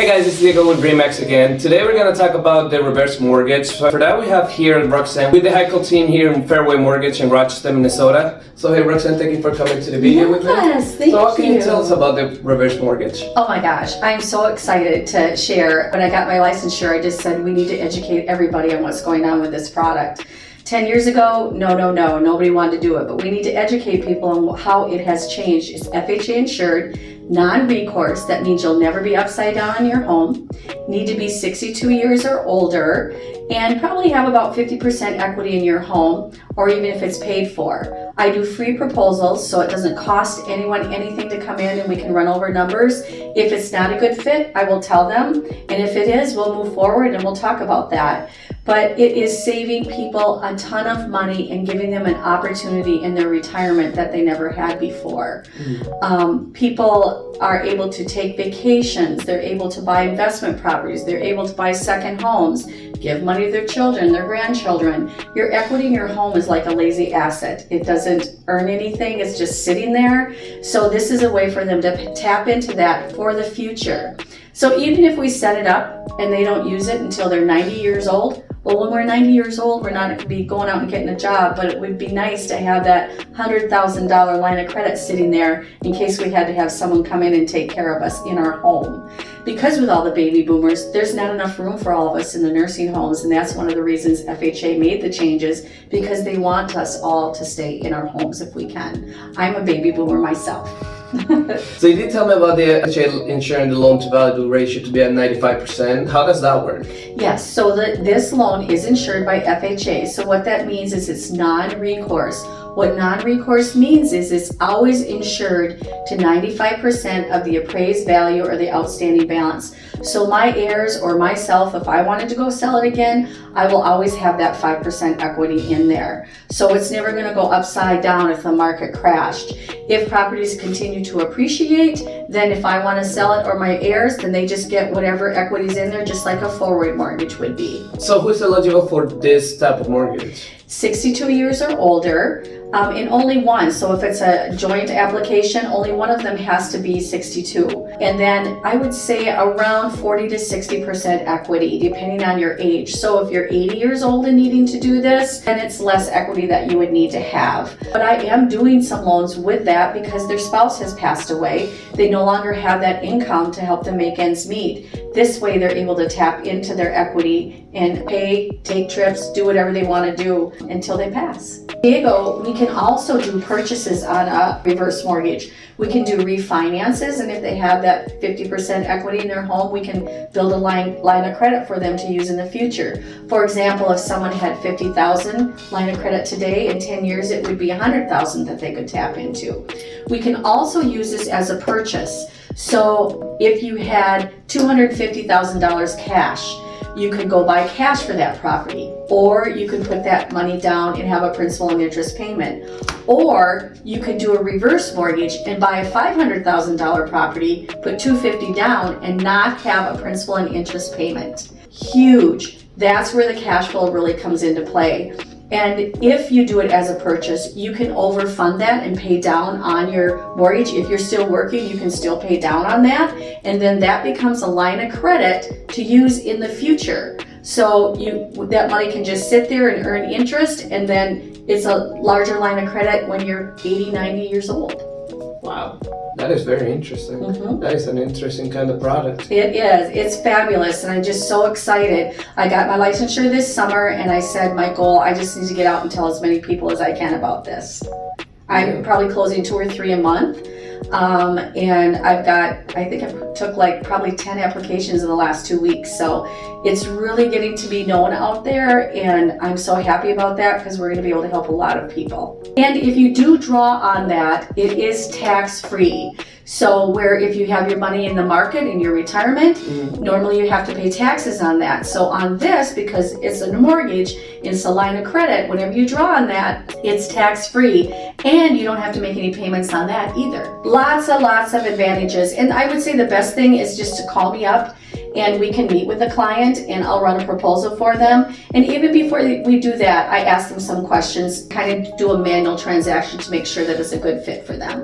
Hey guys, it's Diego with Remax again. Today we're going to talk about the reverse mortgage. So for that we have here Roxanne with the Heichel team here in Fairway Mortgage in Rochester, Minnesota. So hey Roxanne, thank you for coming to the video with me. Yes, thank you. So what can you tell us about the reverse mortgage? Oh my gosh, I'm so excited to share. When I got my licensure, I just said we need to educate everybody on what's going on with this product. 10 years ago, nobody wanted to do it, but we need to educate people on how it has changed. It's FHA insured, non-recourse, that means you'll never be upside down on your home, need to be 62 years or older, and probably have about 50% equity in your home, or even if it's paid for. I do free proposals, so it doesn't cost anyone anything to come in and we can run over numbers. If it's not a good fit, I will tell them, and if it is, we'll move forward and we'll talk about that. But it is saving people a ton of money and giving them an opportunity in their retirement that they never had before. People are able to take vacations, they're able to buy investment properties, they're able to buy second homes, give money to their children, their grandchildren. Your equity in your home is like a lazy asset. It doesn't earn anything, it's just sitting there. So this is a way for them to tap into that for the future. So even if we set it up and they don't use it until they're 90 years old, well, when we're 90 years old, we're not going to be going out and getting a job, but it would be nice to have that $100,000 line of credit sitting there in case we had to have someone come in and take care of us in our home. Because with all the baby boomers, there's not enough room for all of us in the nursing homes, and that's one of the reasons FHA made the changes, because they want us all to stay in our homes if we can. I'm a baby boomer myself. So you did tell me about the FHA insuring the loan to value ratio to be at 95%. How does that work? Yes, so this loan is insured by FHA. So what that means is it's non-recourse. What non-recourse means is it's always insured to 95% of the appraised value or the outstanding balance. So my heirs or myself, if I wanted to go sell it again, I will always have that 5% equity in there. So it's never going to go upside down if the market crashed. If properties continue to appreciate, then if I want to sell it or my heirs, then they just get whatever equity's in there, just like a forward mortgage would be. So who's eligible for this type of mortgage? 62 years or older, and only one. So if it's a joint application, only one of them has to be 62. And then I would say around 40 to 60% equity, depending on your age. So if you're 80 years old and needing to do this, then it's less equity that you would need to have. But I am doing some loans with that because their spouse has passed away. They no longer have that income to help them make ends meet. This way they're able to tap into their equity and pay, take trips, do whatever they want to do until they pass. Diego, we can also do purchases on a reverse mortgage. We can do refinances, and if they have that 50% equity in their home, we can build a line of credit for them to use in the future. For example, if someone had $50,000 line of credit today, in 10 years it would be $100,000 that they could tap into. We can also use this as a purchase. So if you had $250,000 cash, you could go buy cash for that property, or you could put that money down and have a principal and interest payment, or you could do a reverse mortgage and buy a $500,000 property, put $250,000 down, and not have a principal and interest payment. Huge. That's where the cash flow really comes into play. And if you do it as a purchase, you can overfund that and pay down on your mortgage. If you're still working, you can still pay down on that. And then that becomes a line of credit to use in the future. So that money can just sit there and earn interest, and then it's a larger line of credit when you're 80, 90 years old. Wow, that is very interesting. That is an interesting kind of product. It is. It's fabulous, and I'm just so excited. I got my licensure this summer, and I said my goal, I just need to get out and tell as many people as I can about this. I'm probably closing 2 or 3 a month, and I think I took like probably 10 applications in the last 2 weeks. So it's really getting to be known out there, and I'm so happy about that because we're going to be able to help a lot of people. And if you do draw on that, it is tax-free. So where if you have your money in the market in your retirement, normally you have to pay taxes on that. So on this, because it's a mortgage, it's a line of credit, whenever you draw on that, it's tax-free, and you don't have to make any payments on that either. Lots of advantages. And I would say the best thing is just to call me up and we can meet with the client and I'll run a proposal for them. And even before we do that, I ask them some questions, kind of do a manual transaction to make sure that it's a good fit for them.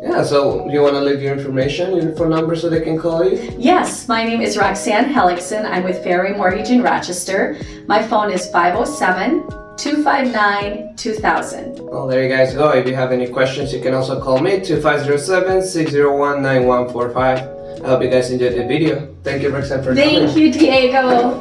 Yeah, so you want to leave your information, your phone number so they can call you? Yes, my name is Roxanne Hellickson. I'm with Fairway Mortgage in Rochester. My phone is 507-259-2000. Well, there you guys go. If you have any questions, you can also call me, 2507-601-9145. I hope you guys enjoyed the video. Thank you, Roxanne, for coming. Thank you, Diego.